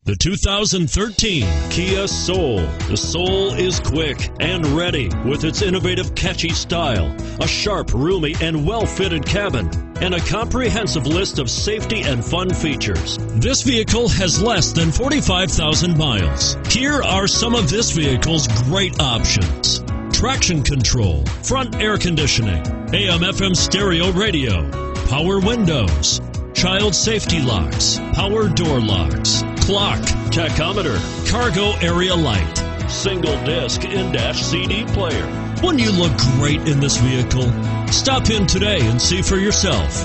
The 2013 Kia Soul. The Soul is quick and ready with its innovative, catchy style, a sharp, roomy, and well-fitted cabin, and a comprehensive list of safety and fun features. This vehicle has less than 45,000 miles. Here are some of this vehicle's great options: traction control, front air conditioning, AM/FM stereo radio, power windows, child safety locks, power door locks, clock, tachometer, cargo area light, single disc in-dash CD player. Wouldn't you look great in this vehicle? Stop in today and see for yourself.